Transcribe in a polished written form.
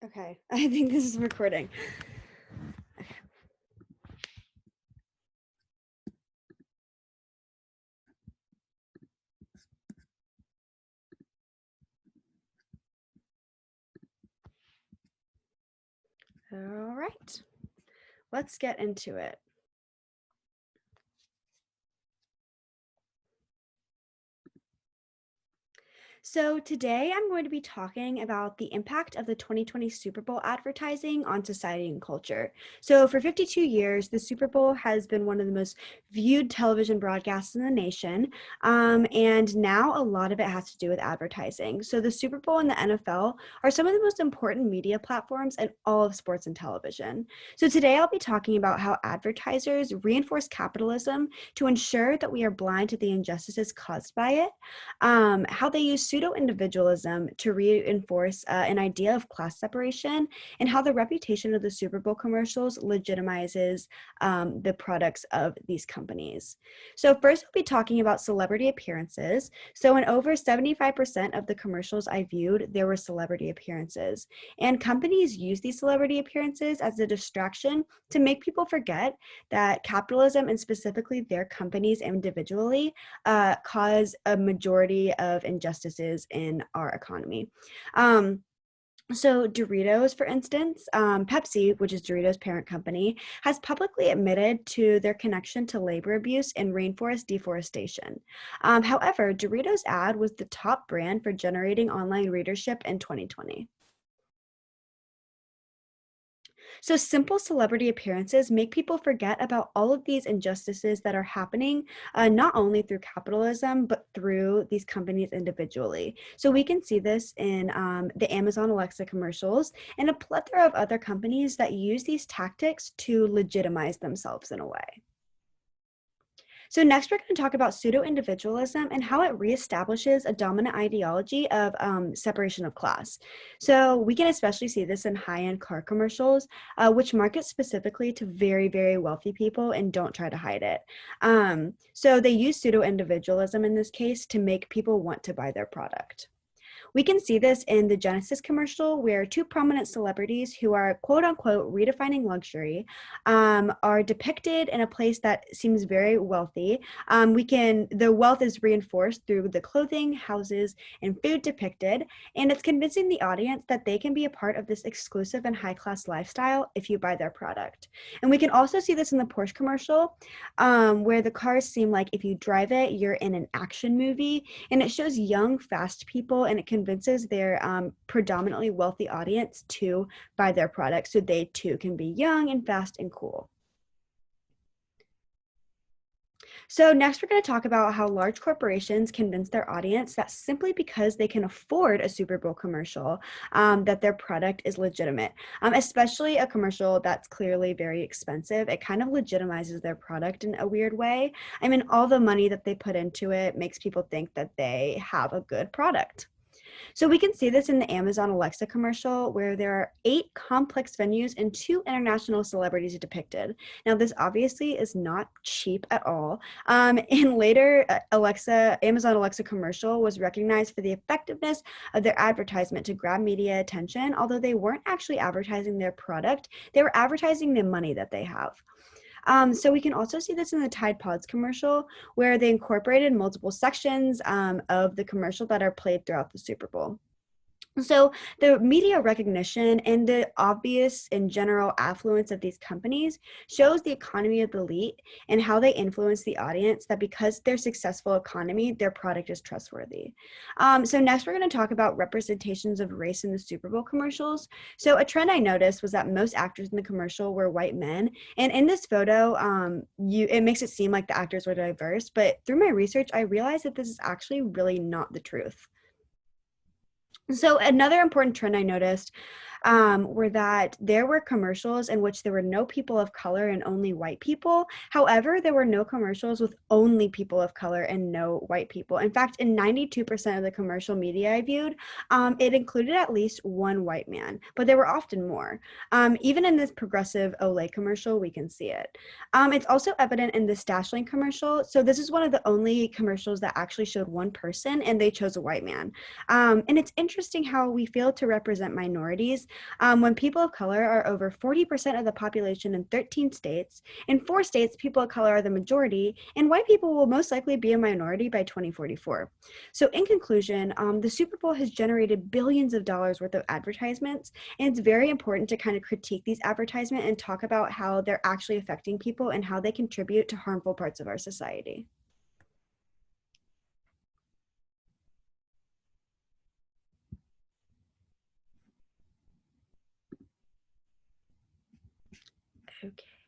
Okay, I think this is recording. All right, let's get into it. So today I'm going to be talking about the impact of the 2020 Super Bowl advertising on society and culture. So for 52 years, the Super Bowl has been one of the most viewed television broadcasts in the nation. And now a lot of it has to do with advertising. So the Super Bowl and the NFL are some of the most important media platforms in all of sports and television. So today I'll be talking about how advertisers reinforce capitalism to ensure that we are blind to the injustices caused by it, how they use pseudo individualism to reinforce an idea of class separation, and how the reputation of the Super Bowl commercials legitimizes the products of these companies. So, first, we'll be talking about celebrity appearances. So, in over 75% of the commercials I viewed, there were celebrity appearances. And companies use these celebrity appearances as a distraction to make people forget that capitalism, and specifically their companies individually, cause a majority of injustices in our economy. Um, so Doritos, for instance, Pepsi, which is Doritos' parent company, has publicly admitted to their connection to labor abuse and rainforest deforestation. However, Doritos' ad was the top brand for generating online readership in 2020. So simple celebrity appearances make people forget about all of these injustices that are happening, not only through capitalism, but through these companies individually. So we can see this in the Amazon Alexa commercials and a plethora of other companies that use these tactics to legitimize themselves in a way. So next, we're going to talk about pseudo-individualism and how it reestablishes a dominant ideology of separation of class. So we can especially see this in high-end car commercials, which market specifically to very, very wealthy people and don't try to hide it. So they use pseudo-individualism in this case to make people want to buy their product. We can see this in the Genesis commercial, where two prominent celebrities who are quote unquote redefining luxury are depicted in a place that seems very wealthy. The wealth is reinforced through the clothing, houses, and food depicted, and it's convincing the audience that they can be a part of this exclusive and high class lifestyle if you buy their product. And we can also see this in the Porsche commercial, where the cars seem like if you drive it, you're in an action movie, and it shows young, fast people, and it convinces their predominantly wealthy audience to buy their products so they too can be young and fast and cool. So next, we're going to talk about how large corporations convince their audience that simply because they can afford a Super Bowl commercial, that their product is legitimate, especially a commercial that's clearly very expensive. It kind of legitimizes their product in a weird way. I mean, all the money that they put into it makes people think that they have a good product. So we can see this in the Amazon Alexa commercial, where there are 8 complex venues and 2 international celebrities depicted. Now, this obviously is not cheap at all. And later, Amazon Alexa commercial was recognized for the effectiveness of their advertisement to grab media attention, although they weren't actually advertising their product, they were advertising the money that they have. So we can also see this in the Tide Pods commercial, where they incorporated multiple sections of the commercial that are played throughout the Super Bowl. So the media recognition and the obvious and general affluence of these companies shows the economy of the elite and how they influence the audience, that because their successful economy, their product is trustworthy. So next, we're going to talk about representations of race in the Super Bowl commercials. So a trend I noticed was that most actors in the commercial were white men. And in this photo, it makes it seem like the actors were diverse, but through my research, I realized that this is actually really not the truth. So another important trend I noticed were that there were commercials in which there were no people of color and only white people. However, there were no commercials with only people of color and no white people. In fact, in 92% of the commercial media I viewed, it included at least one white man, but there were often more. Even in this progressive Olay commercial, we can see it. It's also evident in the Dashlane commercial. So this is one of the only commercials that actually showed one person, and they chose a white man. And it's interesting how we fail to represent minorities When people of color are over 40% of the population in 13 states, in 4 states, people of color are the majority, and white people will most likely be a minority by 2044. So, in conclusion, the Super Bowl has generated billions of dollars worth of advertisements, and it's very important to kind of critique these advertisements and talk about how they're actually affecting people and how they contribute to harmful parts of our society. Okay.